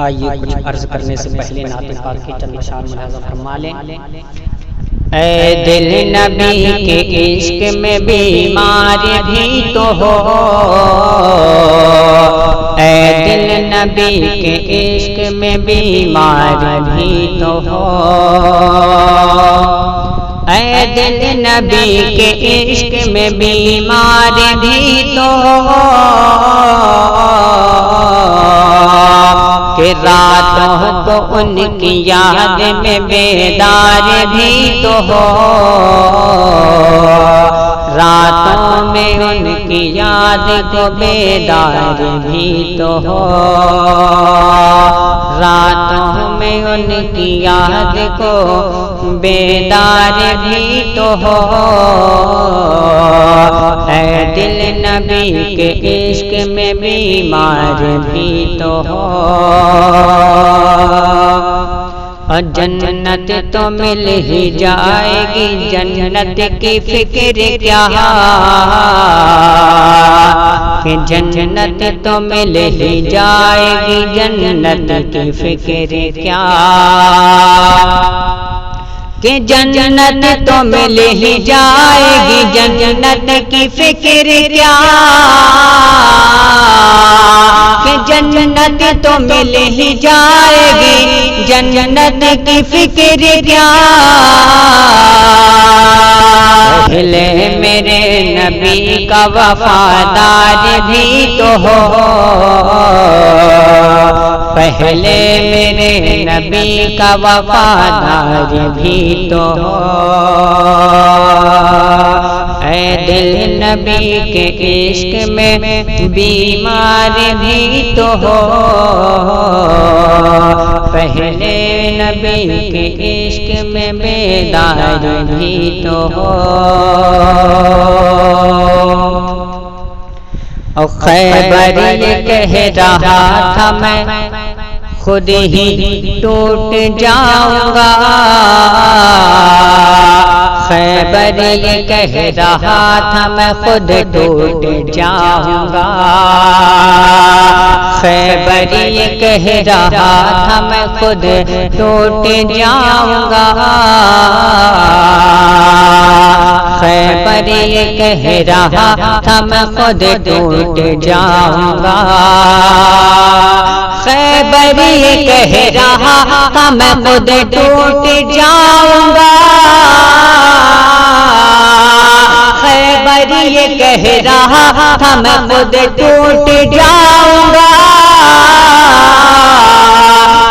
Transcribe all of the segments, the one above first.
آئیے کچھ عرض کرنے سے پہلے نعت پاک کی چند اشعار ملاحظہ فرما لیں۔ اے دل نبی کے عشق میں بیمار بھی تو ہو، اے دل نبی کے عشق میں بیمار بھی تو ہو، اے دل نبی کے عشق میں بیمار بھی تو ہو، کہ راتوں کو ان کی یاد میں بیدار بھی تو ہو، راتوں میں ان کی یاد کو بیدار بھی تو ہو، راتوں میں ان کی یاد کو بیدار بھی تو ہو، اے دل نبی کے عشق میں بیمار بھی تو ہو۔ اور جنت تو مل ہی جائے گی، جنت کی فکر کیا، کہ جنت تو مل ہی جائے گی، جنت کی فکر کیا، کہ جنت تو مل ہی جائے گی، جنت کی فکر کیا، کہ جنت تو مل ہی جائے گی، جنت کی فکر کیا، پہلے میرے نبی کا وفادار بھی تو ہو، پہلے میرے نبی کا وفادار بھی تو ہو، اے دل نبی کے عشق میں بیمار بھی تو ہو، پہلے نبی کے عشق میں بیدار بھی تو ہو۔ اور خیبر یہ کہہ رہا تھا میں خود ہی ٹوٹ جاؤں گا، خیبر یہ کہہ رہا تھا میں خود ٹوٹ جاؤں گا، خیبر یہ کہہ رہا تھا میں خود ٹوٹ جاؤں گا، خیبر یہ کہہ رہا تھا میں خود ٹوٹ جاؤں گا، خیبر یہ کہہ رہا تھا میں خود ٹوٹ جاؤں گا، خیبر یہ کہہ رہا تھا میں خود ٹوٹ جاؤں گا،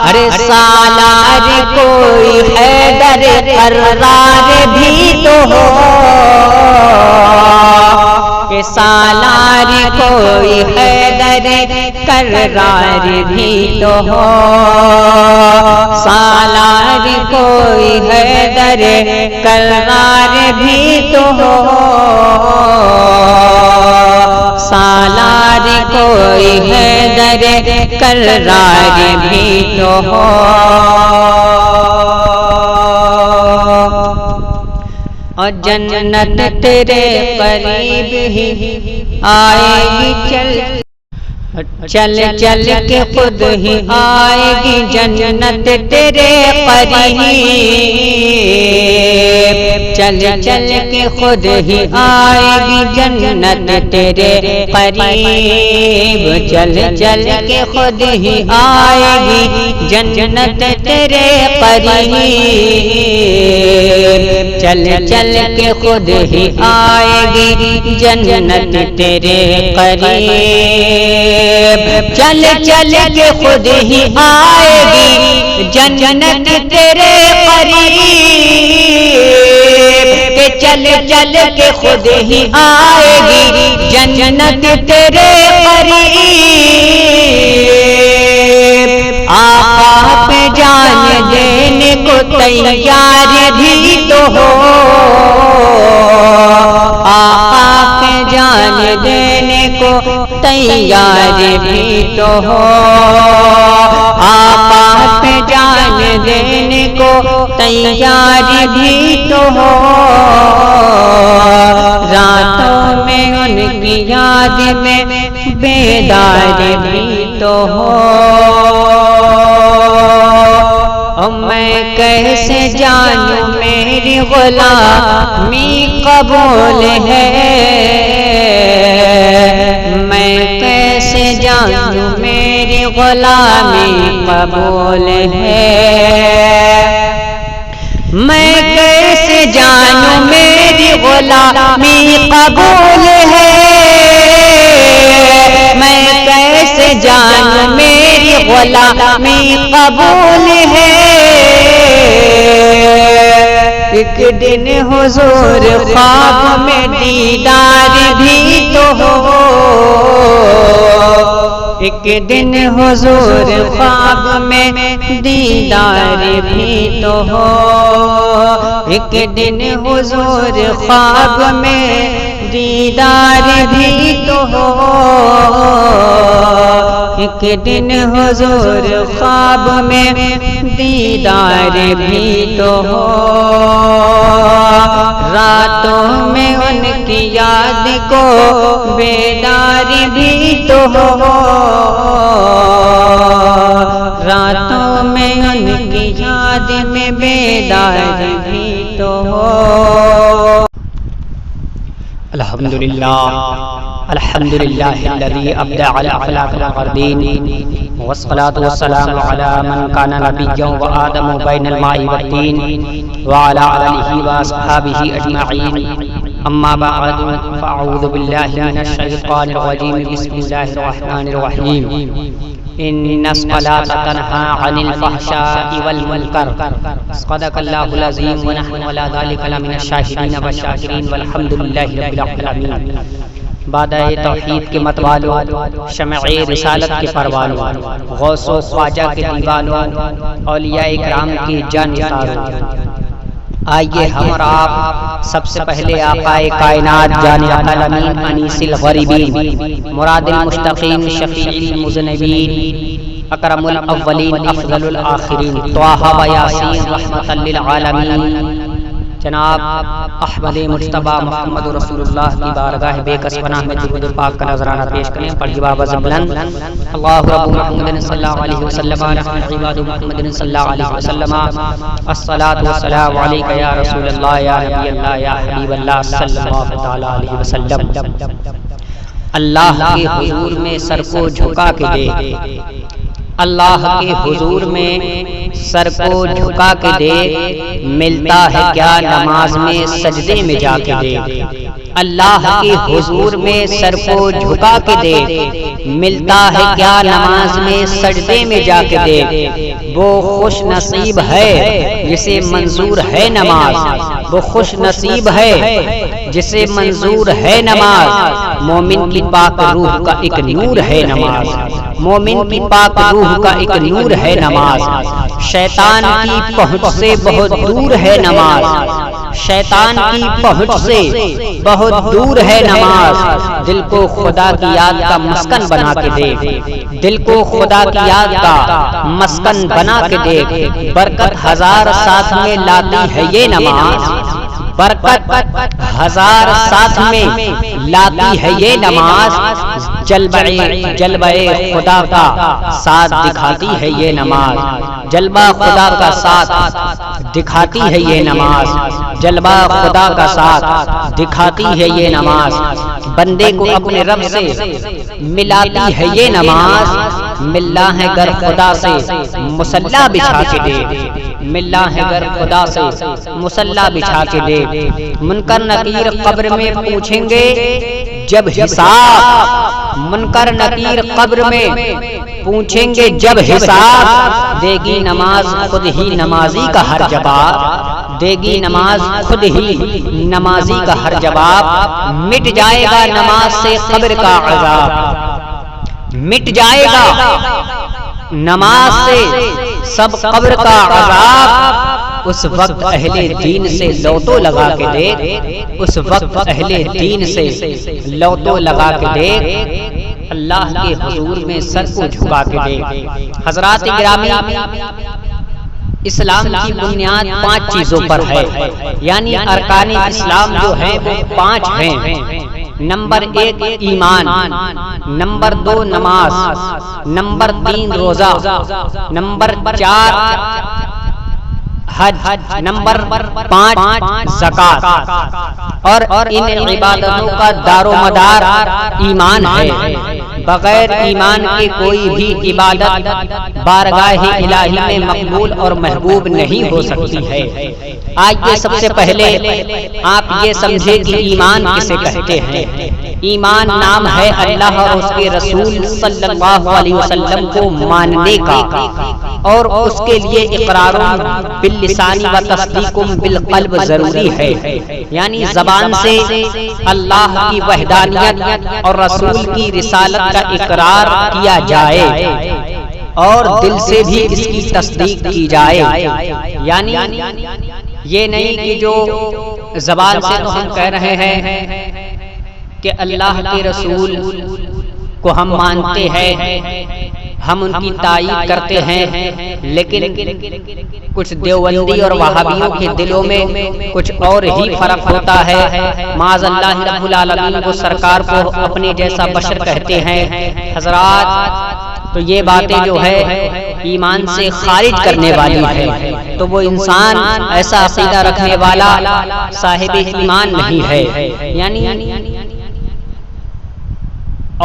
ارے سالار کوئی حیدر کرار بھی تو ہو، کہ سالار کوئی حیدر کرار بھی تو ہو، سالار کوئی حیدر کرار بھی تو ہو، سالار کوئی حیدر کرار بھی تو ہو۔ اور جنت تیرے قریب ہی آئے گی، چل چل کے خود ہی آئے گی جنت تیرے قریب، چل چل کے خود ہی آئے گی جنت تیرے قریب، چل چل کے خود ہی آئے گی جنت تیرے قریب، چل چل کے خود ہی آئے گی جنت تیرے قریب، چل چل کے خود ہی آئے گی جنت تیرے قریب، کہ چل چل کے خود ہی آئے گی جنت تیرے قریب، آقا پہ جان دینے کو تیار بھی تو ہو، آقا پہ جان دینے کو تیار بھی تو ہو، آقا پہ جان دینے کو تیار بھی تو ہو، راتوں میں ان کی یاد میں بیدار بھی تو ہو۔ کیسے جانوں میری غلامی قبول ہے، میں کیسے جانوں میری غلامی قبول ہے، میں کیسے جانوں میری غلامی قبول ہے، میں کیسے جانوں میری غلامی قبول ہے۔ ایک دن حضور خواب میں دیدار بھی تو ہو، ایک دن حضور خواب میں دیدار بھی تو ہو، ایک دن حضور خواب میں دیدار بھی تو ہو، ایک دن حضور خواب میں دیدار بھی تو ہو، راتوں میں ان کی یاد کو بیدار بھی تو ہو، راتوں میں ان کی یاد میں بیدار بھی تو ہو۔ الحمدللہ الحمدللہ الذی ابدع الاخلاق القردین والصلاة والسلام علی من کان نبیا وآدم بین الماء والطین وعلی آلہ واصحابہ اجمعین، اما بعد فاعوذ باللہ من الشیطان الرجیم، بسم اللہ الرحمن الرحیم، ان الصلاة تنہی عن الفحشاء والمنکر، صدق اللہ العظیم، ونحن علی ذلک لمن الشاہدین والشاکرین، والحمد للہ رب العالمین۔ بادہ توحید کے متوالو، شمع رسالت کے پروانوں، غوث و خواجہ کے دیوانوں، اولیاء اکرام کی جانثاروں، آئیے ہم اور آپ سب سے پہلے آقا کائنات جان عالمین انیس الغریبین، مراد المشتقین، شفیع المذنبین، اکرم الاولین افضل الآخرین، طٰہٰ و یاسین رحمۃ للعالمین، جناب احمد مجتبیٰ محمد رسول اللہ کی بارگاہ بے کس پناہ میں درود پاک کا نذرانہ پیش کریں۔ پڑھیے بآواز بلند، اللہ رب محمد صلی اللہ علیہ وسلم، نحن عباد محمد صلی اللہ علیہ وسلم، الصلاۃ والسلام علیک یا رسول اللہ یا نبی اللہ یا حبیب اللہ صلی اللہ تعالی علیہ وسلم۔ اللہ کے حضور میں سر کو جھکا کے دے، اللہ کے حضور میں سر کو جھکا کے دے، ملتا ہے کیا نماز میں سجدے میں جا کے دے، اللہ کے حضور میں سر کو جھکا کے دے، ملتا ہے کیا نماز میں سجدے میں جا کے دے، وہ خوش نصیب ہے جسے منظور ہے نماز، وہ خوش نصیب ہے جسے منظور ہے نماز، مومن کی پاک روح کا ایک نور ہے نماز، مومن کی پاک روح کا ایک نور ہے نماز، شیطان کی پہنچ سے بہت دور ہے نماز، شیطان کی پہنچ سے بہت دور ہے نماز، دل کو خدا کی یاد کا مسکن بنا کے دے، دل کو خدا کی یاد کا مسکن بنا کے دے، برکت ہزار ساتھ میں لاتی ہے یہ نماز، برکت ہزار ساتھ میں لاتی ہے یہ نماز، جلوہ خدا کا ساتھ دکھاتی ہے یہ نماز، جلوہ خدا کا ساتھ دکھاتی ہے یہ نماز، جلوہ خدا کا ساتھ دکھاتی ہے یہ نماز، بندے کو اپنے رب سے ملاتی ہے یہ نماز، ملنا ہے گر خدا سے مصلی بچھا کے دے، ملنا ہے گر خدا سے مصلی بچھا کے دے، منکر نکیر قبر میں پوچھیں گے جب حساب، منکر نکیر قبر میں پوچھیں گے جب حساب، دے گی نماز خود ہی نمازی کا ہر جواب، دے گی نماز خود ہی نمازی کا ہر جواب، مٹ جائے گا نماز سے قبر کا عذاب، مٹ جائے گا نماز سے سب قبر کا عذاب، اس وقت اہل دین سے لوٹو لگا کے دیکھ، اس وقت اہل دین سے لوٹو لگا کے دیکھ، اللہ کے حضور میں سر کو جھکا کے دیکھ۔ حضرات گرامی، اسلام کی بنیاد 5 چیزوں پر ہے، یعنی ارکان اسلام جو ہیں وہ 5 ہیں۔ نمبر 1 ایمان، نمبر 2 نماز، نمبر 3 روزہ، نمبر 4 حج، نمبر 5 زکات، اور ان عبادتوں کا دار و مدار ایمان ہے۔ بغیر ایمان کے کوئی بھی عبادت بارگاہ الہی میں مقبول اور محبوب نہیں ہو سکتی ہے۔ آئیے سب سے پہلے آپ یہ سمجھے کہ ایمان کسے کہتے ہیں۔ ایمان نام ہے اللہ اور اس کے رسول صلی اللہ علیہ وسلم کو ماننے کا، اور اس کے لیے اقرار باللسان و تصدیق بالقلب ضروری ہے، یعنی زبان سے اللہ کی وحدانیت اور رسول کی رسالت کا اقرار کیا جائے اور دل سے بھی اس کی تصدیق کی جائے۔ یعنی یہ نہیں کہ جو زبان سے تو ہم کہہ رہے ہیں کہ اللہ کے رسول کو ہم مانتے ہیں، ہم ان کی تائید کرتے ہیں، لیکن کچھ دیوبندی اور وہابیوں کے دلوں میں کچھ اور ہی فرق ہوتا ہے۔ معاذ اللہ رب العالمین کو سرکار کو اپنے جیسا بشر کہتے ہیں۔ حضرات، تو یہ باتیں جو ہے ایمان سے خارج کرنے والی ہے، تو وہ انسان ایسا عقیدہ رکھنے والا صاحب ایمان نہیں ہے۔ یعنی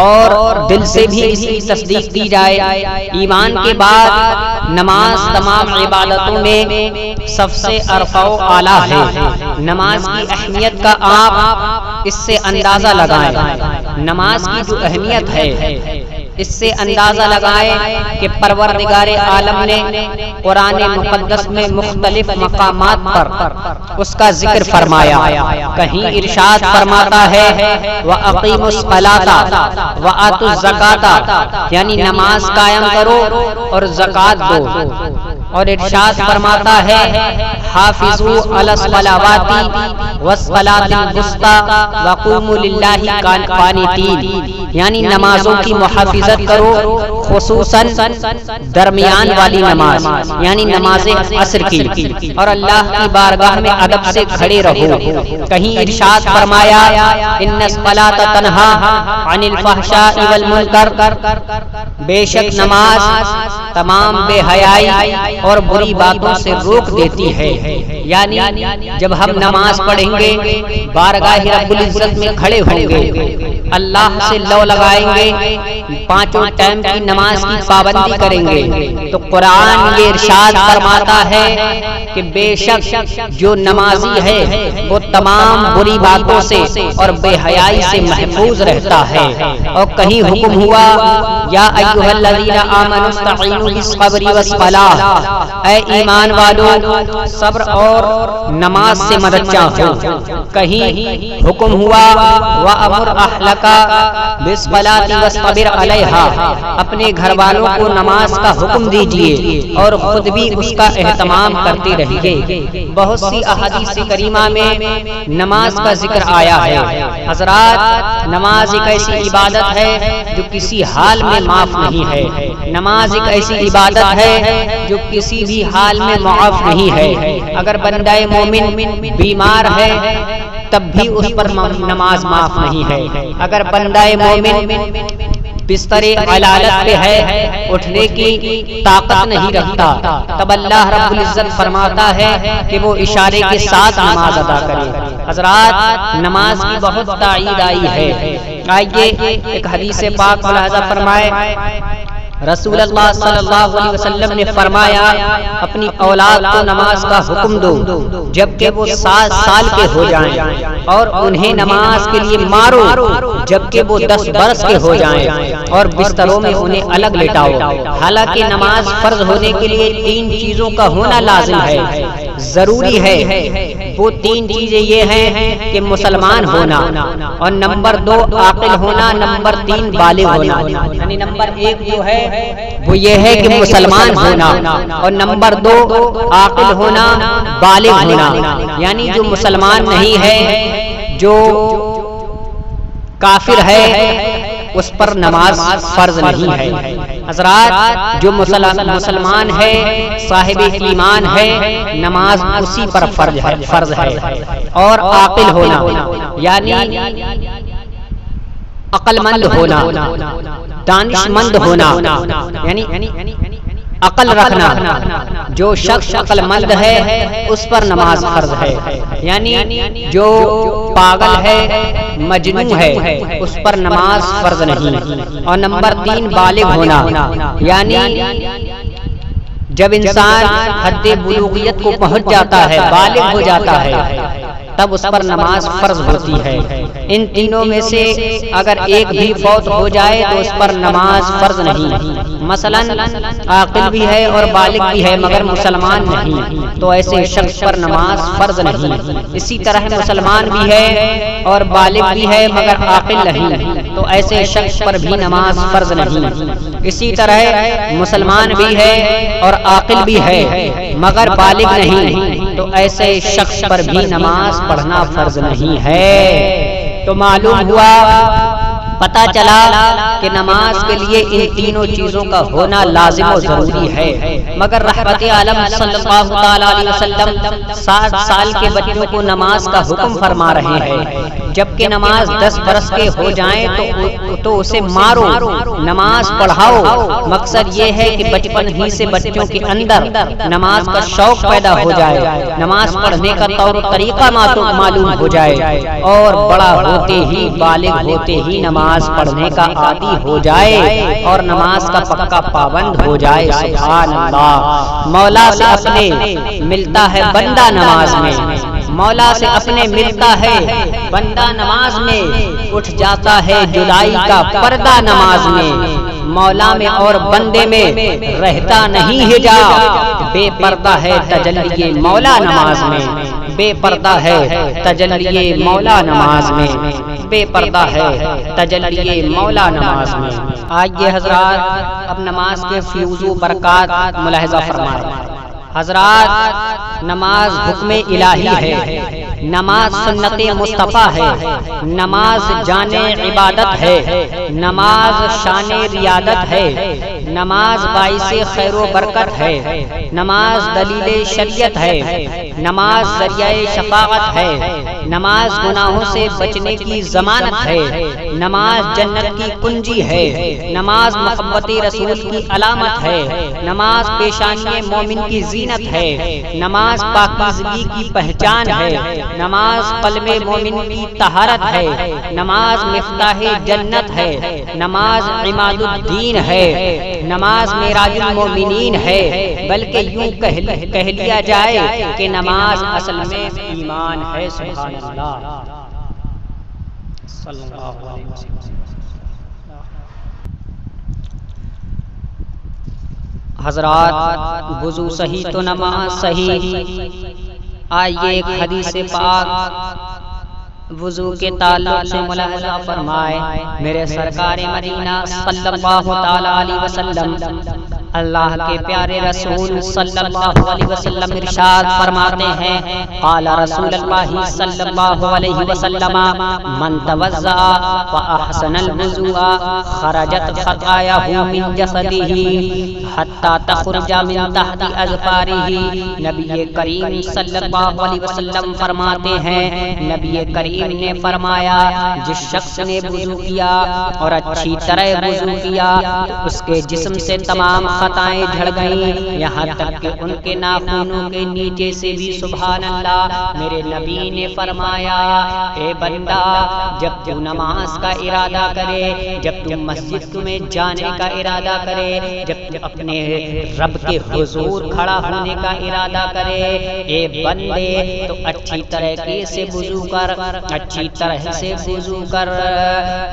اور دل سے بھی اس کی تصدیق کی جائے۔ ایمان کے بعد نماز تمام عبادتوں میں سب سے ارفع و اعلیٰ ہے۔ نماز کی اہمیت کا آپ اس سے اندازہ لگائیں۔ نماز کی جو اہمیت ہے اس سے اندازہ لگائیں کہ پروردگار عالم نے قرآن مقدس میں مختلف مقامات پر اس کا ذکر فرمایا۔ کہیں ارشاد فرماتا ہے وَأَقِيمُوا الصَّلَاةَ وَآتُوا الزَّكَاةَ، یعنی نماز قائم کرو اور زکات دو، اور ارشاد فرماتا ہے حافظوا علی الصلوات والصلاة الوسطى وقوموا للہ قانتین، یعنی نمازوں کی محافظت کرو، خصوصاً درمیان والی نماز یعنی نماز عصر کی، اور اللہ کی بارگاہ میں ادب سے کھڑے رہو۔ کہیں ارشاد فرمایا ان الصلاۃ تنہا عن الفحشاء والمنکر، بے شک نماز تمام بے حیائی اور بری باتوں سے روک دیتی ہے۔ یعنی جب ہم نماز پڑھیں گے، بارگاہ رب العزت میں کھڑے ہوں گے، اللہ سے لو لگائیں گے، پانچوں ٹائم کی نماز کی پابندی کریں گے، تو قرآن یہ ارشاد فرماتا ہے کہ بے شک جو نمازی ہے وہ تمام بری باتوں سے اور بے حیائی سے محفوظ رہتا ہے۔ اور کہیں حکم ہوا یا ایھا الذین آمنوا استعینوا بالصبر والصلاۃ، اے ایمان والو صبر اور نماز سے مدد چاہو۔ کہیں حکم ہوا وَأَمُرْ أَهْلَكَ بِالصَّلَاةِ وَاصْطَبِرْ عَلَيْهَا، اپنے گھر والوں کو نماز کا حکم دیجیے اور خود بھی اس کا اہتمام کرتے رہیے۔ بہت سی احادیث کریمہ میں نماز کا ذکر آیا ہے۔ حضرات، نماز ایک ایسی عبادت ہے جو کسی حال میں معاف نہیں ہے۔ نماز ایک ایسی عبادت ہے جو کسی بھی حال میں معاف نہیں ہے۔ اگر بندہ مومن بیمار ہے تب بھی اس پر نماز معاف نہیں ہے۔ اگر بندہ مومن بستر علالت پہ ہے، اٹھنے کی طاقت نہیں رکھتا، تب اللہ رب العزت فرماتا ہے کہ وہ اشارے کے ساتھ نماز ادا کرے۔ حضرات، نماز کی بہت تائید آئی ہے۔ آئیے ایک حدیث پاک ملاحظہ فرمائے۔ رسول اللہ صلی اللہ علیہ وسلم نے فرمایا اپنی اولاد کو نماز کا حکم دو جبکہ وہ 7 سال کے ہو جائیں، اور انہیں نماز کے لیے مارو جبکہ وہ 10 برس کے ہو جائیں، اور بستروں میں انہیں الگ لٹاؤ۔ حالانکہ نماز فرض ہونے کے لیے 3 چیزوں کا ہونا لازم ہے، ضروری ہے۔ وہ 3 چیزیں یہ ہیں کہ مسلمان ہونا، اور نمبر 2 عاقل ہونا، نمبر 3 بالغ ہونا۔ یعنی نمبر 1 جو ہے وہ یہ ہے کہ مسلمان ہونا، اور نمبر 2 عاقل ہونا، بالغ ہونا۔ یعنی جو مسلمان نہیں ہے، جو کافر ہے، اس پر نماز فرض نہیں ہے۔ حضرات، جو مسلمان ہے، صاحب ایمان ہے، نماز اسی پر فرض ہے۔ اور عاقل ہونا یعنی عقل مند ہونا، دانش مند ہونا، یعنی عقل رکھنا، جو شخص عقل مند ہے اس پر نماز فرض ہے، یعنی جو پاگل ہے مجنون ہے اس پر نماز فرض نہیں۔ اور نمبر 3 بالغ ہونا، یعنی جب انسان حد بلوغیت کو پہنچ جاتا ہے، بالغ ہو جاتا ہے، تب اس پر نماز فرض ہوتی ہے۔ ان تینوں میں سے اگر ایک بھی فوت ہو جائے تو اس پر نماز فرض نہیں۔ مثلا عاقل بھی ہے اور بالغ بھی ہے مگر مسلمان نہیں، تو ایسے شخص پر نماز فرض نہیں۔ اسی طرح مسلمان بھی ہے اور بالغ بھی ہے مگر عاقل نہیں، تو ایسے شخص پر بھی نماز فرض نہیں۔ اسی طرح مسلمان بھی ہے اور عاقل بھی ہے مگر بالغ نہیں، تو ایسے شخص پر بھی نماز پڑھنا فرض نہیں ہے۔ تو معلوم ہوا، پتہ چلا کہ نماز کے لیے ان تینوں چیزوں کا ہونا لازم و ضروری ہے، مگر رحمت عالم صلی اللہ تعالی علیہ وسلم 60 سال کے بچوں کو نماز کا حکم فرما رہے ہیں، جبکہ نماز 10 برس کے ہو جائیں تو اسے مارو، نماز پڑھاؤ۔ مقصد یہ ہے کہ بچپن ہی سے بچوں کے اندر نماز کا شوق پیدا ہو جائے، نماز پڑھنے کا طور طریقہ معلوم ہو جائے، اور بڑا ہوتے ہی بالغ ہوتے ہی نماز پڑھنے کا عادی ہو جائے اور نماز کا پکا پابند ہو جائے۔ سبحان اللہ۔ مولا سے اپنے ملتا ہے بندہ نماز میں، مولا سے اپنے ملتا ہے بندہ نماز میں، اٹھ جاتا ہے جدائی کا پردہ نماز میں، مولا میں اور بندے میں رہتا نہیں حجاب، بے پردہ ہے تجلی مولا نماز میں، بے پردہ ہے تجلی مولا نماز میں، بے پردہ ہے تجلی مولا نماز میں۔ آئیے حضرات اب نماز کے فیوز و برکات ملاحظہ فرمائیں۔ حضرات نماز حکم الہی ہے، نماز سنت مصطفیٰ ہے، نماز جان عبادت ہے، نماز شان ریادت ہے، نماز باعث خیر و برکت ہے، نماز دلیل شریعت ہے، نماز ذریعہ شفاعت ہے، نماز گناہوں سے بچنے کی ضمانت ہے، نماز جنت کی کنجی ہے، نماز محبت رسول کی علامت ہے، نماز پیشانی مومن کی زینت ہے، نماز پاکیزگی کی پہچان ہے، نماز قلب مومن کی طہارت ہے، نماز مفتاح جنت ہے، نماز عماد الدین ہے، نماز معراج المومنین ہے، بلکہ یوں کہہ لیا جائے کہ نماز اصل میں ایمان ہے۔ سبحان اللہ صلی اللہ علیہ وسلم۔ حضرات وضو صحیح تو نماز صحیح۔ آئیے ایک حدیث پاک وضو کے تعلق سے ملاحظہ فرمائے۔ میرے سرکار مدینہ صلی اللہ تعالی علیہ وسلم، اللہ کے پیارے رسول صلی اللہ علیہ وسلم ارشاد فرماتے ہیں، قال رسول اللہ صلی اللہ علیہ وسلم، من توضأ فاحسن الوضوء خرجت خطاياه من جسده حتى تخرج من تحت اظفاره۔ نبی کریم صلی اللہ علیہ وسلم فرماتے ہیں، نبی کریم نے فرمایا، جس شخص نے وضو کیا اور اچھی طرح وضو کیا تو اس کے جسم سے تمام خطائیں جھڑ گئیں، یہاں تک کہ ان کے ناخنوں کے نیچے سے بھی۔ سبحان اللہ۔ میرے نبی نے فرمایا، اے بندہ، جب تو نماز کا ارادہ کرے، جب تو مسجد میں جانے کا ارادہ کرے، جب تو اپنے رب کے حضور کھڑا ہونے کا ارادہ کرے، اے بندے تو اچھی طریقے سے وضو کر، اچھی طرح سے وضو کر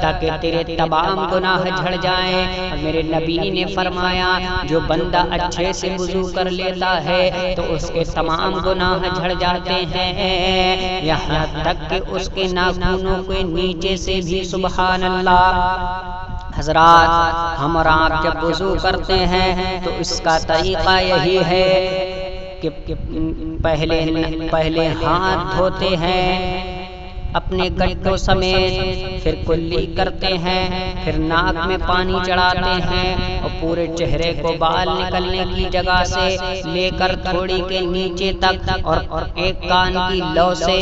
تاکہ تیرے تمام گناہ جھڑ جائیں۔ میرے نبی نے فرمایا، جو بندہ اچھے سے وضو کر لیتا ہے تو اس کے تمام گناہ جھڑ جاتے ہیں، یہاں تک کہ اس کے ناخنوں کے نیچے سے بھی۔ سبحان اللہ۔ حضرات ہم اور آپ جب وضو کرتے ہیں تو اس کا طریقہ یہی ہے کہ پہلے ہاتھ دھوتے ہیں اپنے گٹوں سمیت، پھر کلی کرتے ہیں، پھر ناک میں پانی چڑھاتے ہیں اور پورے چہرے کو بال نکلنے کی جگہ سے لے کر تھوڑی کے نیچے تک اور ایک کان کی لو سے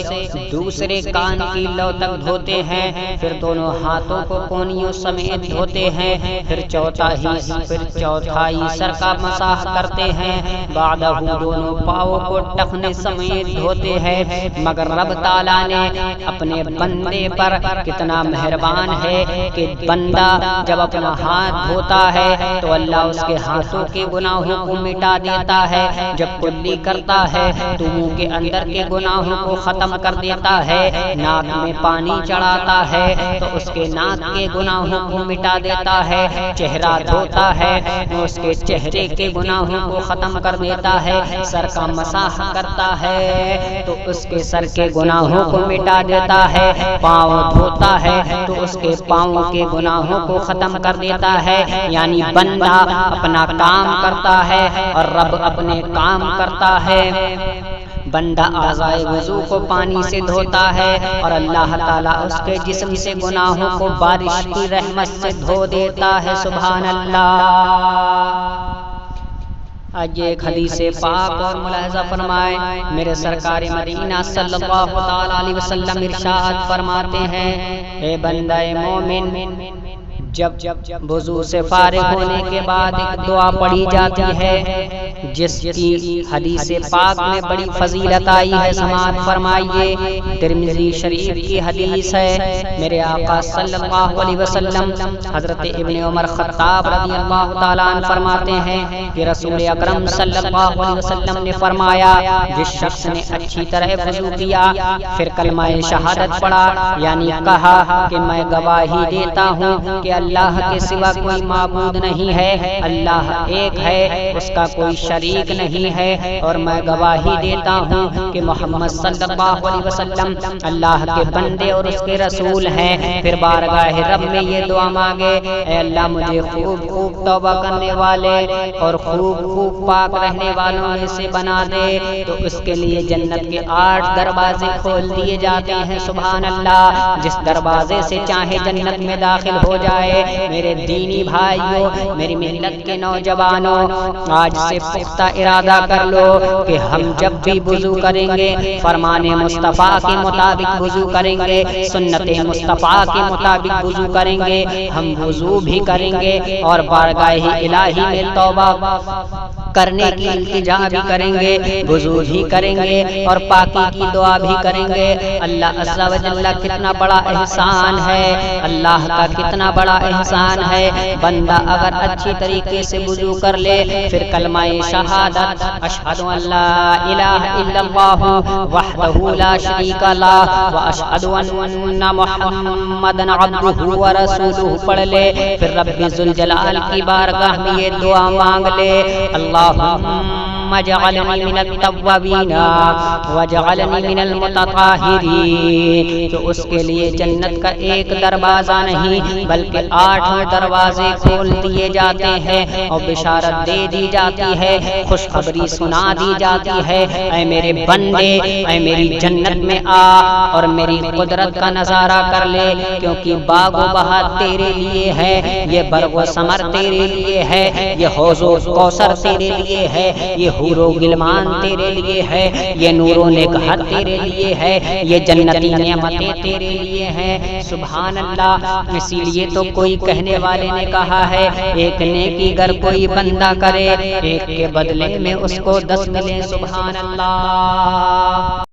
دوسرے کان کی لو تک دھوتے ہیں، پھر دونوں ہاتھوں کو کونیوں سمیت دھوتے ہیں، پھر چوتھائی سر کا مسح کرتے ہیں، بعدہ دونوں پاؤں کو ٹخنے سمیت دھوتے ہیں۔ مگر رب تعالیٰ نے اپنے بندے پر کتنا مہربان ہے کہ بندہ جب اپنا ہاتھ دھوتا ہے تو اللہ اس کے ہاتھوں کے گناہوں کو مٹا دیتا ہے، جب کلی کرتا ہے تو منہ کے اندر کے گناہوں کو ختم کر دیتا ہے، ناک میں پانی چڑھاتا ہے تو اس کے ناک کے گناہوں کو مٹا دیتا ہے، چہرہ دھوتا ہے تو اس کے چہرے کے گناہوں کو ختم کر دیتا ہے، سر کا مسح کرتا ہے تو اس کے سر کے گناہوں کو مٹا دیتا ہے، پاؤں دھوتا ہے تو اس کے پاؤں کے گناہوں کو ختم کر دیتا ہے۔ یعنی بندہ اپنا کام کرتا ہے اور رب اپنے کام کرتا ہے۔ بندہ اعضائے وضو کو پانی سے دھوتا ہے اور اللہ تعالیٰ اس کے جسم سے گناہوں کو بارش کی رحمت سے دھو دیتا ہے۔ سبحان اللہ۔ آج ایک حدیث پاک اور ملاحظہ فرمائے، میرے سرکار مدینہ صلی اللہ تعالی علیہ وسلم ارشاد فرماتے ہیں، اے بندہ مومن، جب وضو سے فارغ ہونے کے بعد ایک دعا پڑھی جاتی ہے جس کی حدیث پاک میں بڑی فضیلت آئی ہے، سماعت فرمائیے۔ ترمذی شریف کی حدیث ہے، میرے آقا صلی اللہ علیہ وسلم حضرت ابن عمر خطاب رضی اللہ تعالیٰ عنہ فرماتے ہیں کہ رسول اکرم صلی اللہ علیہ وسلم نے فرمایا، جس شخص نے اچھی طرح وضو کیا پھر کلمہ شہادت پڑھا، یعنی کہا کہ میں گواہی دیتا ہوں کہ اللہ کے سوا کوئی معبود نہیں ہے، اللہ ایک ہے، اس کا کوئی شریک نہیں ہے، اور میں گواہی دیتا ہوں کہ محمد صلی اللہ علیہ وسلم اللہ کے بندے اور اس کے رسول ہیں، پھر بارگاہ رب میں یہ دعا مانگے، اے اللہ مجھے خوب خوب توبہ کرنے والے اور خوب خوب پاک رہنے والوں میں سے بنا دے، تو اس کے لیے جنت کے 8 دروازے کھول دیے جاتے ہیں۔ سبحان اللہ۔ جس دروازے سے چاہے جنت میں داخل ہو جائے۔ میرے دینی بھائیوں، میری ملت کے نوجوانوں، آج سے پختہ ارادہ کر لو کہ ہم جب بھی وضو کریں گے فرمان مصطفیٰ کے مطابق وضو کریں گے، سنت مصطفیٰ کے مطابق وضو کریں گے، ہم وضو بھی کریں گے اور بارگاہ الہی میں توبہ کرنے کی التجا بھی کریں گے، وضو بھی کریں گے اور پاکی کی دعا بھی کریں گے۔ اللہ عز و جل کتنا بڑا احسان ہے، اللہ کا کتنا بڑا احسان ہے۔ بندہ اگر اچھی طریقے سے وضو کر لے، پھر کلمہ شہادت اشہد ان لا الہ الا اللہ وحدہ لا شریک لہ واشہد ان محمدا عبدہ ورسولہ پڑھ لے، پھر رب ذوالجلال کی بارگاہ میں یہ دعا مانگ لے، اللہم اجعلنی من التوابین واجعلنی من المتطہرین، تو اس کے لیے جنت کا ایک دروازہ نہیں بلکہ 8 دروازے کھول دیے جاتے ہیں اور بشارت دے دی جاتی ہے، خوشخبری سنا دی جاتی ہے، اے میرے بندے، اے میری جنت میں آ اور میری قدرت کا نظارہ کر لے، کیونکہ باغ و بہار تیرے لیے ہے، یہ برگ و ثمر تیرے لیے ہے، یہ حوض و کوثر تیرے لیے ہے، یہ حور و غلمان تیرے لیے ہے، یہ نور و نگہت تیرے لیے ہے، یہ جنتی نعمتیں تیرے لیے ہیں۔ سبحان اللہ۔ اسی لیے تو کوئی کہنے والے نے کہا ہے، ایک نیکی گر کوئی بندہ کرے، ایک کے بدلے میں اس کو 10 ملے۔ سبحان اللہ۔